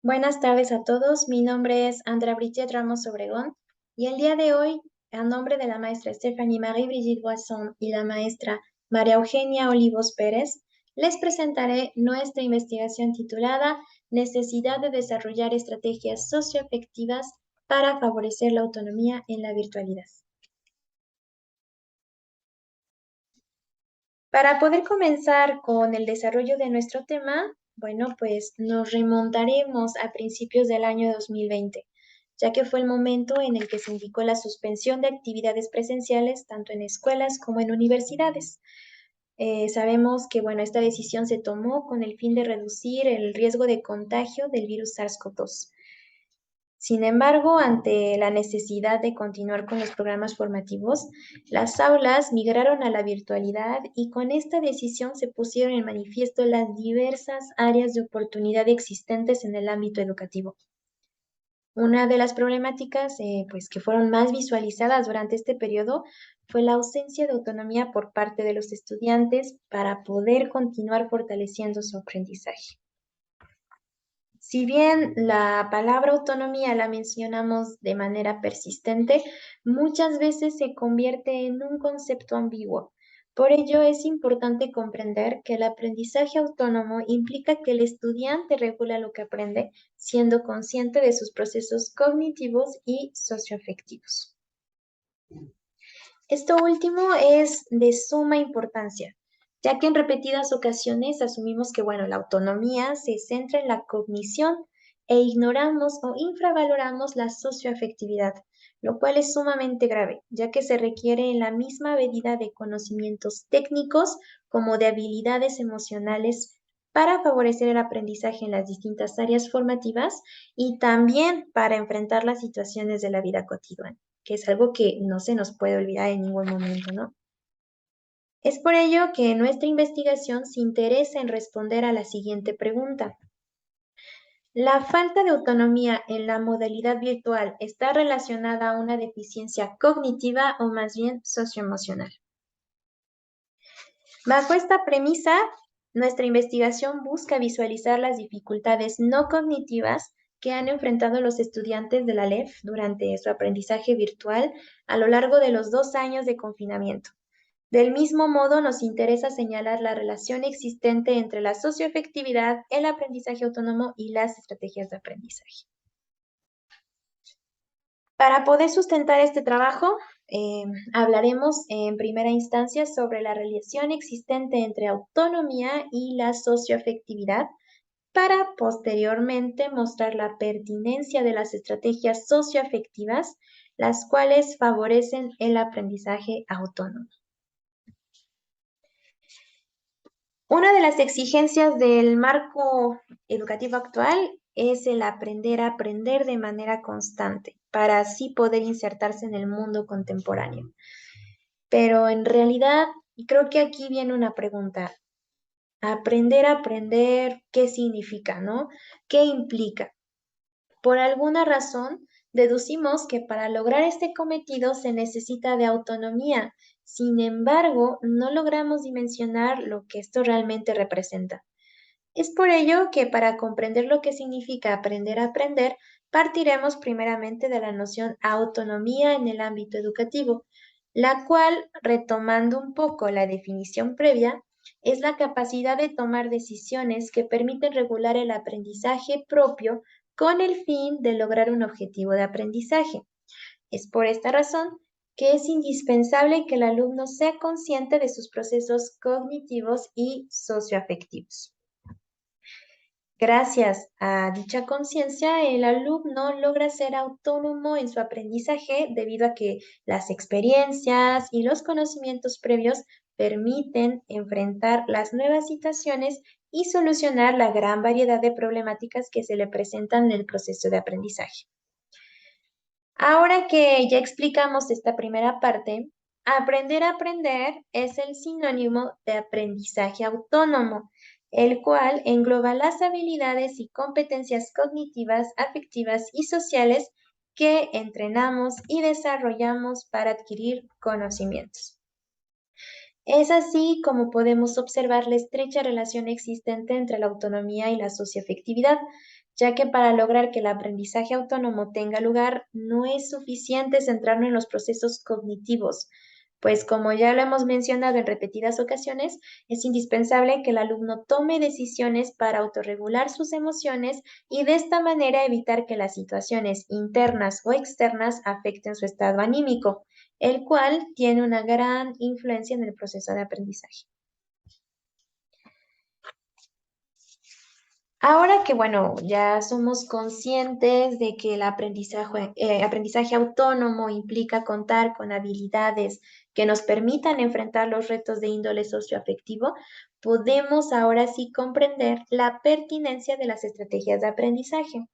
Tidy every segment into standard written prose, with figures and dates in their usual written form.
Buenas tardes a todos. Mi nombre es Andrea Bridget Ramos Obregón y el día de hoy, a nombre de la maestra Stephanie Marie Brigitte Boisson y la maestra María Eugenia Olivos Pérez, les presentaré nuestra investigación titulada Necesidad de desarrollar estrategias socioafectivas para favorecer la autonomía en la virtualidad. Para poder comenzar con el desarrollo de nuestro tema, bueno, pues nos remontaremos a principios del año 2020, ya que fue el momento en el que se indicó la suspensión de actividades presenciales tanto en escuelas como en universidades. Sabemos que, bueno, esta decisión se tomó con el fin de reducir el riesgo de contagio del virus SARS-CoV-2. Sin embargo, ante la necesidad de continuar con los programas formativos, las aulas migraron a la virtualidad y con esta decisión se pusieron en manifiesto las diversas áreas de oportunidad existentes en el ámbito educativo. Una de las problemáticas pues, que fueron más visualizadas durante este periodo fue la ausencia de autonomía por parte de los estudiantes para poder continuar fortaleciendo su aprendizaje. Si bien la palabra autonomía la mencionamos de manera persistente, muchas veces se convierte en un concepto ambiguo. Por ello, es importante comprender que el aprendizaje autónomo implica que el estudiante regula lo que aprende, siendo consciente de sus procesos cognitivos y socioafectivos. Esto último es de suma importancia, ya que en repetidas ocasiones asumimos que, bueno, la autonomía se centra en la cognición e ignoramos o infravaloramos la socioafectividad, lo cual es sumamente grave, ya que se requiere en la misma medida de conocimientos técnicos como de habilidades emocionales para favorecer el aprendizaje en las distintas áreas formativas y también para enfrentar las situaciones de la vida cotidiana, que es algo que no se nos puede olvidar en ningún momento, ¿no? Es por ello que nuestra investigación se interesa en responder a la siguiente pregunta. ¿La falta de autonomía en la modalidad virtual está relacionada a una deficiencia cognitiva o más bien socioemocional? Bajo esta premisa, nuestra investigación busca visualizar las dificultades no cognitivas que han enfrentado los estudiantes de la LEF durante su aprendizaje virtual a lo largo de los 2 años de confinamiento. Del mismo modo, nos interesa señalar la relación existente entre la socioafectividad, el aprendizaje autónomo y las estrategias de aprendizaje. Para poder sustentar este trabajo, hablaremos en primera instancia sobre la relación existente entre autonomía y la socioafectividad, para posteriormente mostrar la pertinencia de las estrategias socioafectivas, las cuales favorecen el aprendizaje autónomo. Una de las exigencias del marco educativo actual es el aprender a aprender de manera constante para así poder insertarse en el mundo contemporáneo. Pero en realidad, creo que aquí viene una pregunta. Aprender a aprender, ¿qué significa, no? ¿Qué implica? Por alguna razón, deducimos que para lograr este cometido se necesita de autonomía. Sin embargo, no logramos dimensionar lo que esto realmente representa. Es por ello que para comprender lo que significa aprender a aprender, partiremos primeramente de la noción autonomía en el ámbito educativo, la cual, retomando un poco la definición previa, es la capacidad de tomar decisiones que permiten regular el aprendizaje propio con el fin de lograr un objetivo de aprendizaje. Es por esta razón que es indispensable que el alumno sea consciente de sus procesos cognitivos y socioafectivos. Gracias a dicha conciencia, el alumno logra ser autónomo en su aprendizaje debido a que las experiencias y los conocimientos previos permiten enfrentar las nuevas situaciones y solucionar la gran variedad de problemáticas que se le presentan en el proceso de aprendizaje. Ahora que ya explicamos esta primera parte, aprender a aprender es el sinónimo de aprendizaje autónomo, el cual engloba las habilidades y competencias cognitivas, afectivas y sociales que entrenamos y desarrollamos para adquirir conocimientos. Es así como podemos observar la estrecha relación existente entre la autonomía y la socioafectividad, ya que para lograr que el aprendizaje autónomo tenga lugar, no es suficiente centrarnos en los procesos cognitivos, pues como ya lo hemos mencionado en repetidas ocasiones, es indispensable que el alumno tome decisiones para autorregular sus emociones y de esta manera evitar que las situaciones internas o externas afecten su estado anímico, el cual tiene una gran influencia en el proceso de aprendizaje. Ahora que, bueno, ya somos conscientes de que el aprendizaje autónomo implica contar con habilidades que nos permitan enfrentar los retos de índole socioafectivo, podemos ahora sí comprender la pertinencia de las estrategias de aprendizaje,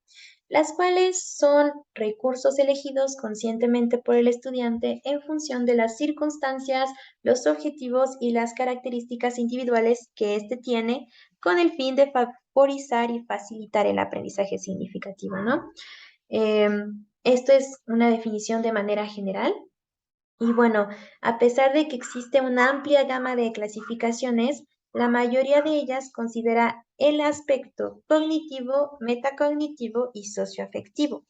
las cuales son recursos elegidos conscientemente por el estudiante en función de las circunstancias, los objetivos y las características individuales que éste tiene con el fin de favorizar y facilitar el aprendizaje significativo, ¿no? Esto es una definición de manera general. Y bueno, a pesar de que existe una amplia gama de clasificaciones, la mayoría de ellas considera el aspecto cognitivo, metacognitivo y socioafectivo.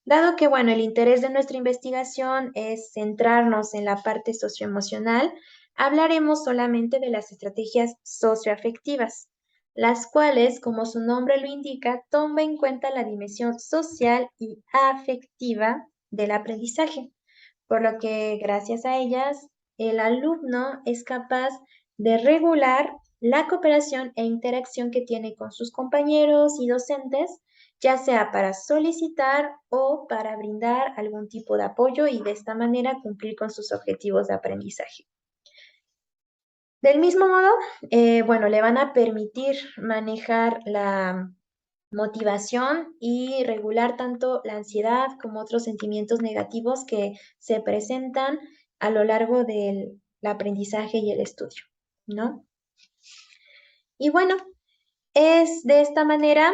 Dado que, bueno, el interés de nuestra investigación es centrarnos en la parte socioemocional, hablaremos solamente de las estrategias socioafectivas, las cuales, como su nombre lo indica, toman en cuenta la dimensión social y afectiva del aprendizaje, por lo que gracias a ellas el alumno es capaz de regular la cooperación e interacción que tiene con sus compañeros y docentes, ya sea para solicitar o para brindar algún tipo de apoyo y de esta manera cumplir con sus objetivos de aprendizaje. Del mismo modo, bueno, le van a permitir manejar la motivación y regular tanto la ansiedad como otros sentimientos negativos que se presentan a lo largo del aprendizaje y el estudio, ¿no? Y bueno, es de esta manera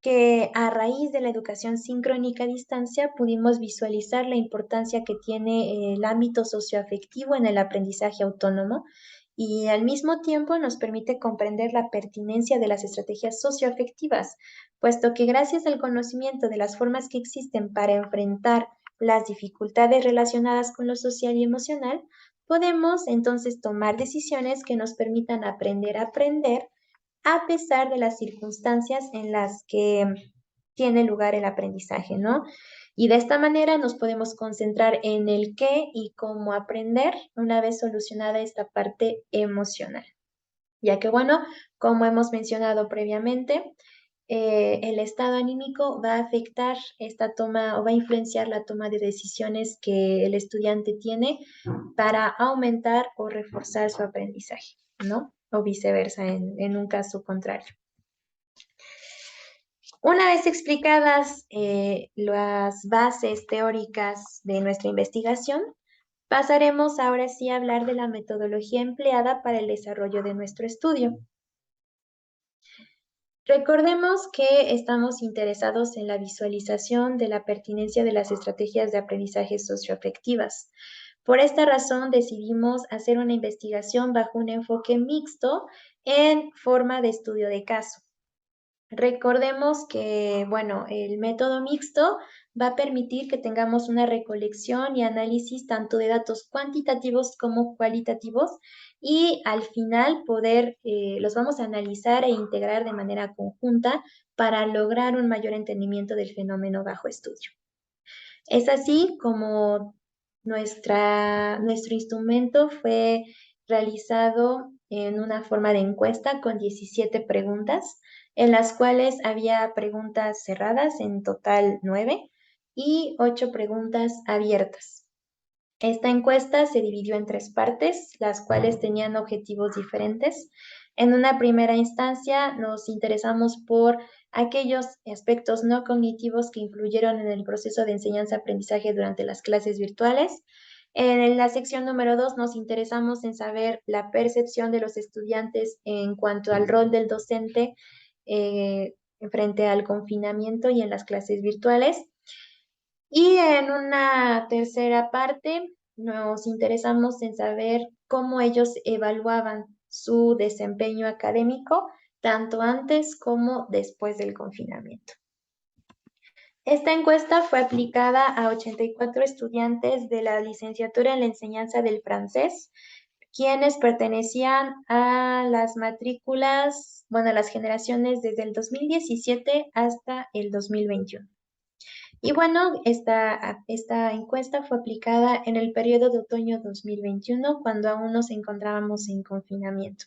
que a raíz de la educación sincrónica a distancia pudimos visualizar la importancia que tiene el ámbito socioafectivo en el aprendizaje autónomo y al mismo tiempo nos permite comprender la pertinencia de las estrategias socioafectivas, puesto que gracias al conocimiento de las formas que existen para enfrentar las dificultades relacionadas con lo social y emocional, podemos entonces tomar decisiones que nos permitan aprender a aprender a pesar de las circunstancias en las que tiene lugar el aprendizaje, ¿no? Y de esta manera nos podemos concentrar en el qué y cómo aprender una vez solucionada esta parte emocional. Ya que, bueno, como hemos mencionado previamente, el estado anímico va a afectar esta toma o va a influenciar la toma de decisiones que el estudiante tiene para aumentar o reforzar su aprendizaje, ¿no? O viceversa en un caso contrario. Una vez explicadas las bases teóricas de nuestra investigación, pasaremos ahora sí a hablar de la metodología empleada para el desarrollo de nuestro estudio. Recordemos que estamos interesados en la visualización de la pertinencia de las estrategias de aprendizaje socioafectivas. Por esta razón decidimos hacer una investigación bajo un enfoque mixto en forma de estudio de caso. Recordemos que, bueno, el método mixto va a permitir que tengamos una recolección y análisis tanto de datos cuantitativos como cualitativos y al final los vamos a analizar e integrar de manera conjunta para lograr un mayor entendimiento del fenómeno bajo estudio. Es así como nuestro instrumento fue realizado en una forma de encuesta con 17 preguntas, en las cuales había preguntas cerradas, en total 9, y 8 preguntas abiertas. Esta encuesta se dividió en 3 partes, las cuales tenían objetivos diferentes. En una primera instancia nos interesamos por aquellos aspectos no cognitivos que influyeron en el proceso de enseñanza-aprendizaje durante las clases virtuales. En la sección número 2 nos interesamos en saber la percepción de los estudiantes en cuanto al rol del docente frente al confinamiento y en las clases virtuales. Y en una tercera parte nos interesamos en saber cómo ellos evaluaban su desempeño académico tanto antes como después del confinamiento. Esta encuesta fue aplicada a 84 estudiantes de la licenciatura en la enseñanza del francés, quienes pertenecían a las matrículas, bueno, a las generaciones desde el 2017 hasta el 2021. Y bueno, esta encuesta fue aplicada en el periodo de otoño 2021, cuando aún nos encontrábamos en confinamiento.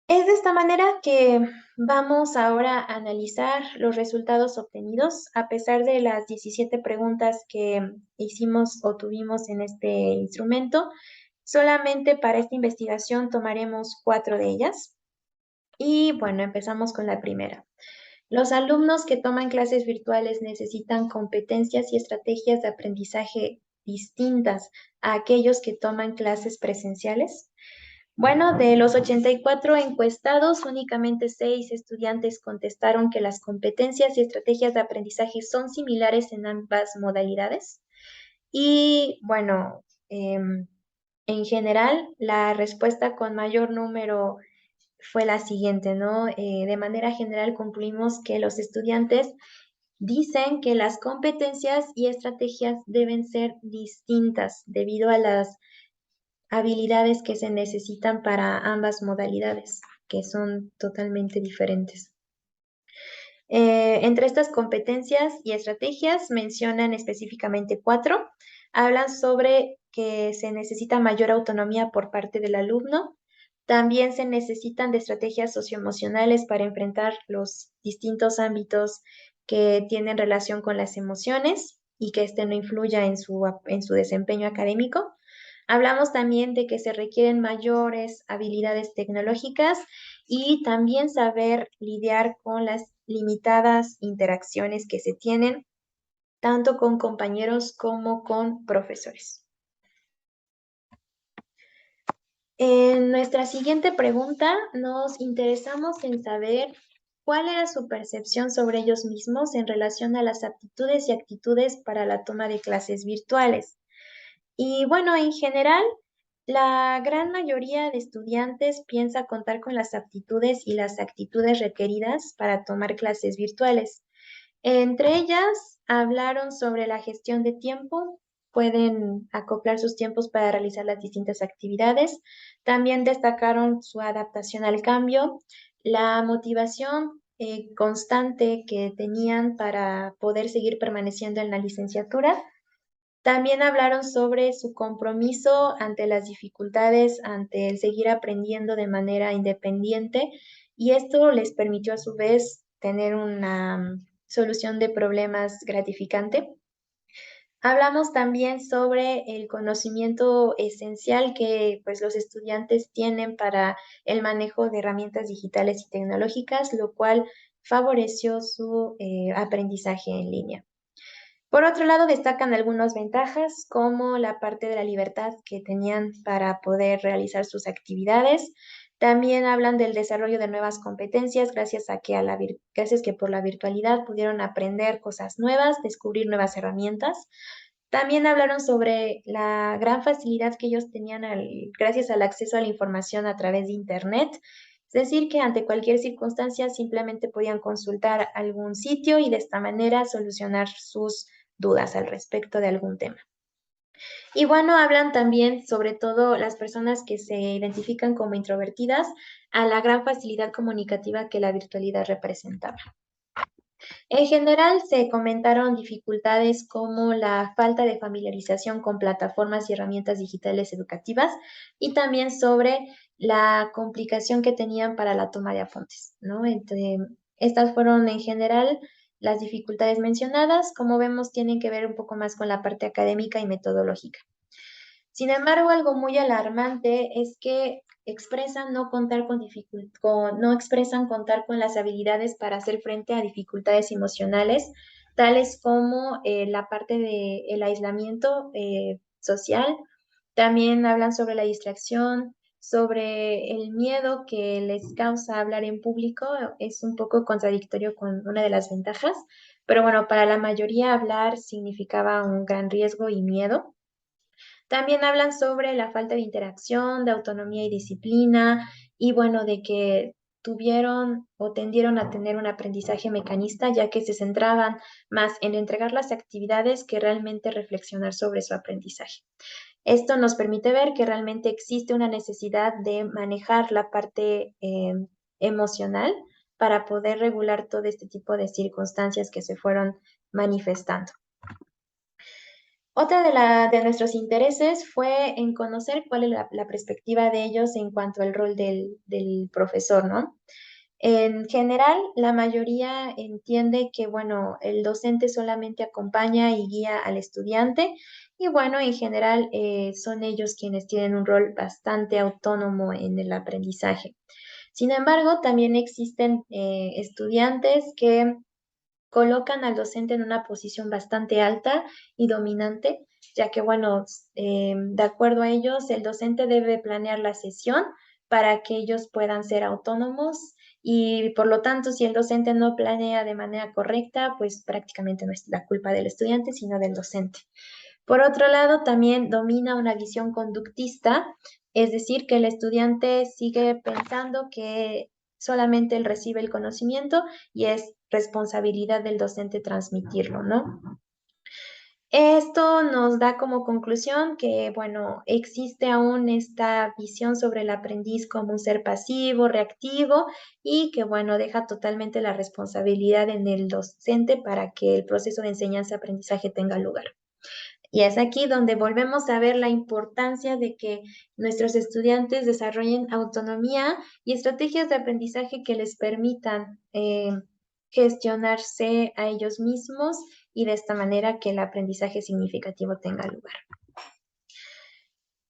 Es de esta manera que vamos ahora a analizar los resultados obtenidos a pesar de las 17 preguntas que hicimos o tuvimos en este instrumento. Solamente para esta investigación tomaremos 4 de ellas. Y bueno, empezamos con la primera. Los alumnos que toman clases virtuales necesitan competencias y estrategias de aprendizaje distintas a aquellos que toman clases presenciales. Bueno, de los 84 encuestados, únicamente 6 estudiantes contestaron que las competencias y estrategias de aprendizaje son similares en ambas modalidades. Y bueno, en general, la respuesta con mayor número fue la siguiente, ¿no? De manera general concluimos que los estudiantes dicen que las competencias y estrategias deben ser distintas debido a las habilidades que se necesitan para ambas modalidades, que son totalmente diferentes. Entre estas competencias y estrategias mencionan específicamente 4. Hablan sobre que se necesita mayor autonomía por parte del alumno. También se necesitan de estrategias socioemocionales para enfrentar los distintos ámbitos que tienen relación con las emociones y que éste no influya en su desempeño académico. Hablamos también de que se requieren mayores habilidades tecnológicas y también saber lidiar con las limitadas interacciones que se tienen tanto con compañeros como con profesores. En nuestra siguiente pregunta nos interesamos en saber cuál era su percepción sobre ellos mismos en relación a las aptitudes y actitudes para la toma de clases virtuales. Y bueno, en general, la gran mayoría de estudiantes piensa contar con las aptitudes y las actitudes requeridas para tomar clases virtuales. Entre ellas, hablaron sobre la gestión de tiempo, pueden acoplar sus tiempos para realizar las distintas actividades. También destacaron su adaptación al cambio, la motivación constante que tenían para poder seguir permaneciendo en la licenciatura. También hablaron sobre su compromiso ante las dificultades, ante el seguir aprendiendo de manera independiente, y esto les permitió a su vez tener una solución de problemas gratificante. Hablamos también sobre el conocimiento esencial que pues, los estudiantes tienen para el manejo de herramientas digitales y tecnológicas, lo cual favoreció su aprendizaje en línea. Por otro lado, destacan algunas ventajas, como la parte de la libertad que tenían para poder realizar sus actividades. También hablan del desarrollo de nuevas competencias gracias que por la virtualidad pudieron aprender cosas nuevas, descubrir nuevas herramientas. También hablaron sobre la gran facilidad que ellos tenían gracias al acceso a la información a través de Internet. Es decir, que ante cualquier circunstancia simplemente podían consultar algún sitio y de esta manera solucionar sus dudas al respecto de algún tema. Y bueno, hablan también sobre todo las personas que se identifican como introvertidas a la gran facilidad comunicativa que la virtualidad representaba. En general, se comentaron dificultades como la falta de familiarización con plataformas y herramientas digitales educativas y también sobre la complicación que tenían para la toma de apuntes, ¿no? Estas fueron en general las dificultades mencionadas. Como vemos, tienen que ver un poco más con la parte académica y metodológica. Sin embargo, algo muy alarmante es que no expresan contar con las habilidades para hacer frente a dificultades emocionales, tales como la parte del aislamiento social. También hablan sobre la distracción, sobre el miedo que les causa hablar en público. Es un poco contradictorio con una de las ventajas, pero bueno, para la mayoría hablar significaba un gran riesgo y miedo. También hablan sobre la falta de interacción, de autonomía y disciplina, y bueno, de que tuvieron o tendieron a tener un aprendizaje mecanista, ya que se centraban más en entregar las actividades que realmente reflexionar sobre su aprendizaje. Esto nos permite ver que realmente existe una necesidad de manejar la parte emocional para poder regular todo este tipo de circunstancias que se fueron manifestando. Otra de nuestros intereses fue en conocer cuál es la perspectiva de ellos en cuanto al rol del profesor, ¿no? En general, la mayoría entiende que, bueno, el docente solamente acompaña y guía al estudiante y, bueno, en general son ellos quienes tienen un rol bastante autónomo en el aprendizaje. Sin embargo, también existen estudiantes que colocan al docente en una posición bastante alta y dominante, ya que, bueno, de acuerdo a ellos, el docente debe planear la sesión para que ellos puedan ser autónomos y, por lo tanto, si el docente no planea de manera correcta, pues prácticamente no es la culpa del estudiante, sino del docente. Por otro lado, también domina una visión conductista, es decir, que el estudiante sigue pensando que solamente él recibe el conocimiento y es responsabilidad del docente transmitirlo, ¿no? Esto nos da como conclusión que, bueno, existe aún esta visión sobre el aprendiz como un ser pasivo, reactivo y que, bueno, deja totalmente la responsabilidad en el docente para que el proceso de enseñanza-aprendizaje tenga lugar. Y es aquí donde volvemos a ver la importancia de que nuestros estudiantes desarrollen autonomía y estrategias de aprendizaje que les permitan gestionarse a ellos mismos y de esta manera que el aprendizaje significativo tenga lugar.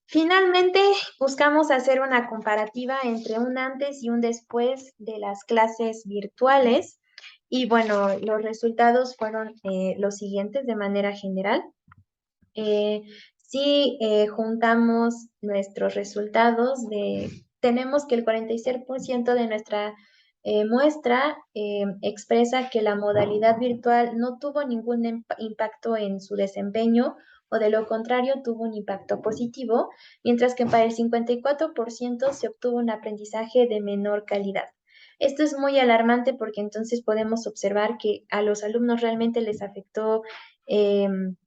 Finalmente, buscamos hacer una comparativa entre un antes y un después de las clases virtuales. Y bueno, los resultados fueron los siguientes de manera general. Si juntamos nuestros resultados, tenemos que el 46% de nuestra muestra expresa que la modalidad virtual no tuvo ningún impacto en su desempeño o de lo contrario tuvo un impacto positivo, mientras que para el 54% se obtuvo un aprendizaje de menor calidad. Esto es muy alarmante porque entonces podemos observar que a los alumnos realmente les afectó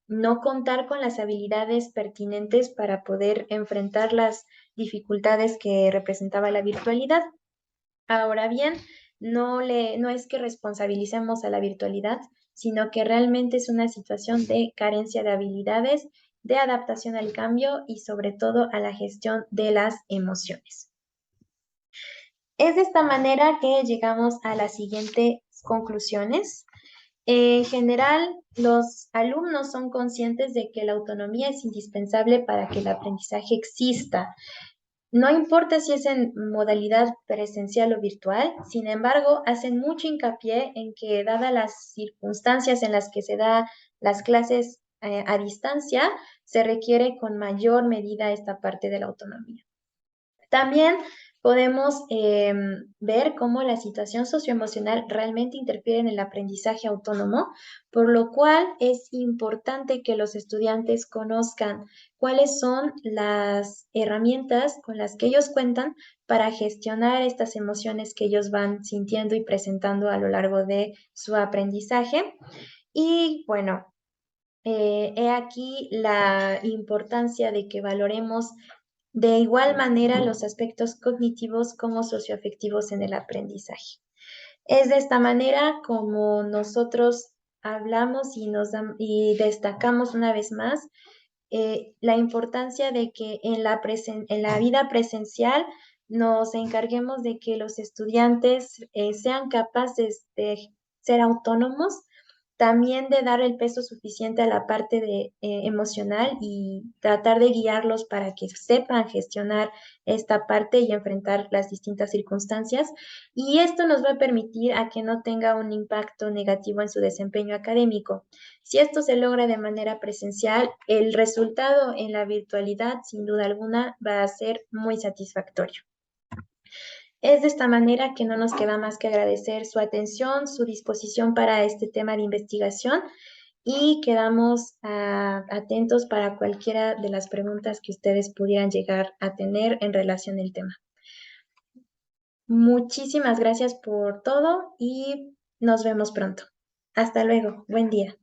no contar con las habilidades pertinentes para poder enfrentar las dificultades que representaba la virtualidad. Ahora bien, no es que responsabilicemos a la virtualidad, sino que realmente es una situación de carencia de habilidades, de adaptación al cambio y sobre todo a la gestión de las emociones. Es de esta manera que llegamos a las siguientes conclusiones. En general, los alumnos son conscientes de que la autonomía es indispensable para que el aprendizaje exista. No importa si es en modalidad presencial o virtual, sin embargo, hacen mucho hincapié en que, dadas las circunstancias en las que se dan las clases a distancia, se requiere con mayor medida esta parte de la autonomía. También podemos ver cómo la situación socioemocional realmente interfiere en el aprendizaje autónomo, por lo cual es importante que los estudiantes conozcan cuáles son las herramientas con las que ellos cuentan para gestionar estas emociones que ellos van sintiendo y presentando a lo largo de su aprendizaje. Y bueno, he aquí la importancia de que valoremos de igual manera los aspectos cognitivos como socioafectivos en el aprendizaje. Es de esta manera como nosotros hablamos y destacamos una vez más la importancia de que en la vida presencial nos encarguemos de que los estudiantes sean capaces de ser autónomos, también de dar el peso suficiente a la parte emocional y tratar de guiarlos para que sepan gestionar esta parte y enfrentar las distintas circunstancias. Y esto nos va a permitir a que no tenga un impacto negativo en su desempeño académico. Si esto se logra de manera presencial, el resultado en la virtualidad, sin duda alguna, va a ser muy satisfactorio. Es de esta manera que no nos queda más que agradecer su atención, su disposición para este tema de investigación y quedamos atentos para cualquiera de las preguntas que ustedes pudieran llegar a tener en relación al tema. Muchísimas gracias por todo y nos vemos pronto. Hasta luego. Buen día.